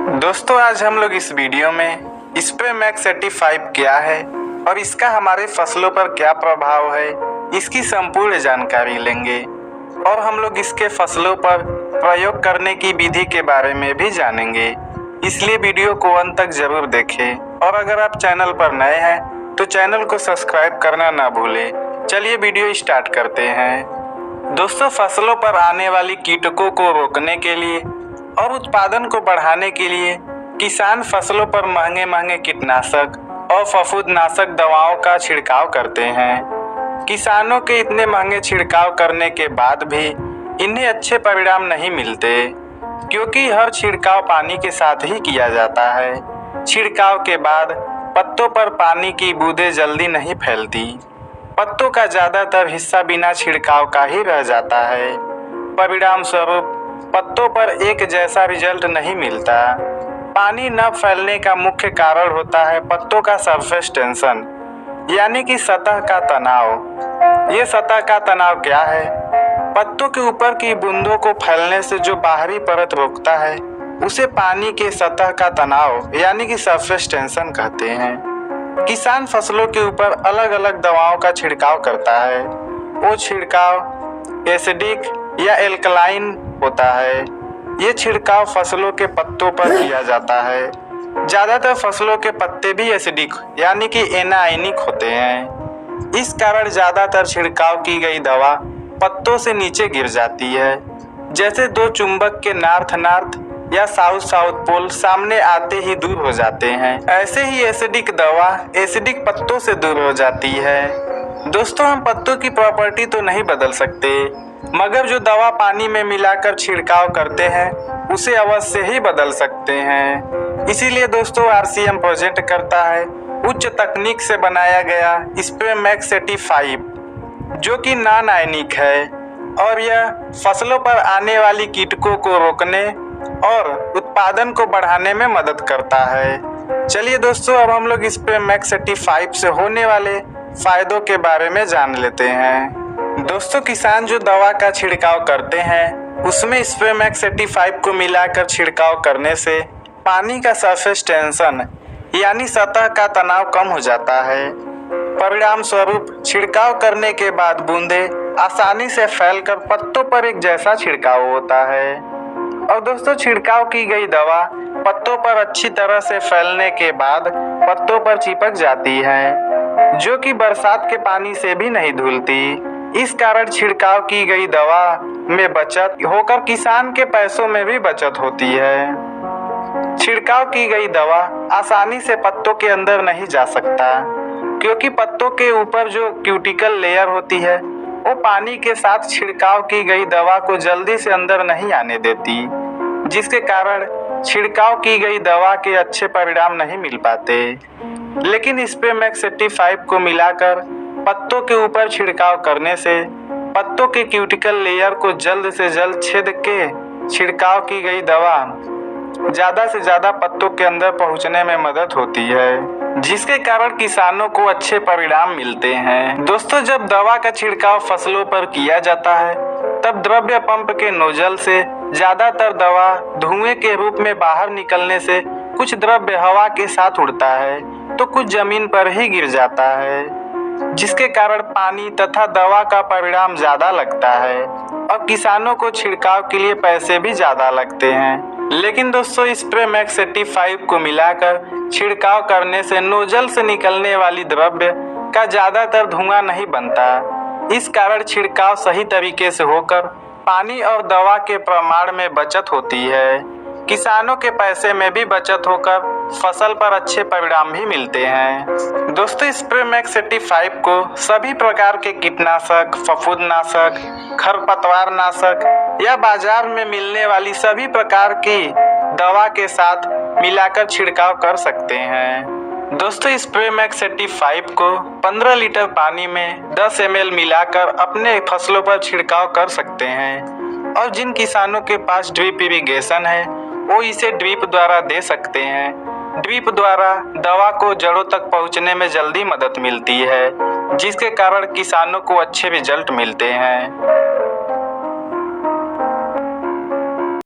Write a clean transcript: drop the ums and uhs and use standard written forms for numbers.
दोस्तों आज हम लोग इस वीडियो में स्प्रे मैक्स 85 क्या है और इसका हमारे फसलों पर क्या प्रभाव है, इसकी संपूर्ण जानकारी लेंगे और हम लोग इसके फसलों पर प्रयोग करने की विधि के बारे में भी जानेंगे। इसलिए वीडियो को अंत तक जरूर देखें और अगर आप चैनल पर नए हैं तो चैनल को सब्सक्राइब करना ना भूलें। चलिए वीडियो स्टार्ट करते हैं। दोस्तों फसलों पर आने वाली कीटकों को रोकने के लिए और उत्पादन को बढ़ाने के लिए किसान फसलों पर महंगे महंगे कीटनाशक और फफूंदनाशक दवाओं का छिड़काव करते हैं। किसानों के इतने महंगे छिड़काव करने के बाद भी इन्हें अच्छे परिणाम नहीं मिलते, क्योंकि हर छिड़काव पानी के साथ ही किया जाता है। छिड़काव के बाद पत्तों पर पानी की बूंदें जल्दी नहीं फैलती। पत्तों का ज़्यादातर हिस्सा बिना छिड़काव का ही रह जाता है। परिणाम स्वरूप पत्तों पर एक जैसा रिजल्ट नहीं मिलता। पानी न फैलने का मुख्य कारण होता है पत्तों का सरफेस टेंशन, यानी कि सतह का तनाव। ये सतह का तनाव क्या है? पत्तों के ऊपर की बूंदों को फैलने से जो बाहरी परत रोकता है उसे पानी के सतह का तनाव यानी कि सरफेस टेंशन कहते हैं। किसान फसलों के ऊपर अलग अलग दवाओं का छिड़काव करता है। वो छिड़काव एसिडिक या एल्कलाइन होता है। ये छिड़काव फसलों के पत्तों पर किया जाता है। ज़्यादातर फसलों के पत्ते भी एसिडिक यानी कि एनायनिक होते हैं। इस कारण ज़्यादातर छिड़काव की गई दवा पत्तों से नीचे गिर जाती है। जैसे दो चुंबक के नॉर्थ नॉर्थ या साउथ साउथ पोल सामने आते ही दूर हो जाते हैं, ऐसे ही एसिडिक दवा एसिडिक पत्तों से दूर हो जाती है। दोस्तों हम पत्तों की प्रॉपर्टी तो नहीं बदल सकते, मगर जो दवा पानी में मिलाकर छिड़काव करते हैं उसे अवश्य ही बदल सकते हैं। इसीलिए दोस्तों आरसीएम प्रोजेक्ट करता है उच्च तकनीक से बनाया गया स्प्रे मैक्स 85, जो कि नॉन आयनिक है और यह फसलों पर आने वाली कीटकों को रोकने और उत्पादन को बढ़ाने में मदद करता है। चलिए दोस्तों अब हम लोग स्प्रे मैक्स 85 से होने वाले फायदों के बारे में जान लेते हैं। दोस्तों किसान जो दवा का छिड़काव करते हैं उसमें स्प्रे मैक्स 85 को मिलाकर छिड़काव करने से पानी का सरफेस टेंशन यानी सतह का तनाव कम हो जाता है। परिणाम स्वरूप छिड़काव करने के बाद बूंदें आसानी से फैलकर पत्तों पर एक जैसा छिड़काव होता है। और दोस्तों छिड़काव की गई दवा पत्तों पर अच्छी तरह से फैलने के बाद पत्तों पर चिपक जाती है, जो कि बरसात के पानी से भी नहीं धुलती। इस कारण छिड़काव की गई दवा में बचत होकर किसान के पैसों में भी बचत होती है। छिड़काव की गई दवा आसानी से पत्तों के अंदर नहीं जा सकता, क्योंकि पत्तों के ऊपर जो क्यूटिकल लेयर होती है वो पानी के साथ छिड़काव की गई दवा को जल्दी से अंदर नहीं आने देती, जिसके कारण छिड़काव की गई दवा के अच्छे परिणाम नहीं मिल पाते। लेकिन स्प्रे मैक्स 85 को मिलाकर पत्तों के ऊपर छिड़काव करने से पत्तों के क्यूटिकल लेयर को जल्द से जल्द छेद के छिड़काव की गई दवा ज़्यादा से ज़्यादा पत्तों के अंदर पहुंचने में मदद होती है, जिसके कारण किसानों को अच्छे परिणाम मिलते हैं। दोस्तों जब दवा का छिड़काव फसलों पर किया जाता है तब द्रव्य पंप के नोजल से ज़्यादातर दवा धुएं के रूप में बाहर निकलने से कुछ द्रव्य हवा के साथ उड़ता है तो कुछ जमीन पर ही गिर जाता है, जिसके कारण पानी तथा दवा का परिणाम ज़्यादा लगता है और किसानों को छिड़काव के लिए पैसे भी ज़्यादा लगते हैं। लेकिन दोस्तों स्प्रे मैक्स 85 को मिलाकर छिड़काव करने से नोजल से निकलने वाली द्रव्य का ज़्यादातर धुआं नहीं बनता। इस कारण छिड़काव सही तरीके से होकर पानी और दवा के प्रमाण में बचत होती है। किसानों के पैसे में भी बचत होकर फसल पर अच्छे परिणाम भी मिलते हैं। दोस्तों स्प्रे मैक्स 85 को सभी प्रकार के कीटनाशक, फफूंदनाशक, खरपतवार नाशक या बाजार में मिलने वाली सभी प्रकार की दवा के साथ मिलाकर छिड़काव कर सकते हैं। दोस्तों स्प्रे मैक्स 85 को 15 लीटर पानी में 10 ml मिलाकर अपने फसलों पर छिड़काव कर सकते हैं। और जिन किसानों के पास ड्रिप इरिगेशन है वो इसे ड्रिप द्वारा दे सकते हैं। ड्रिप द्वारा दवा को जड़ों तक पहुंचने में जल्दी मदद मिलती है, जिसके कारण किसानों को अच्छे रिजल्ट मिलते हैं।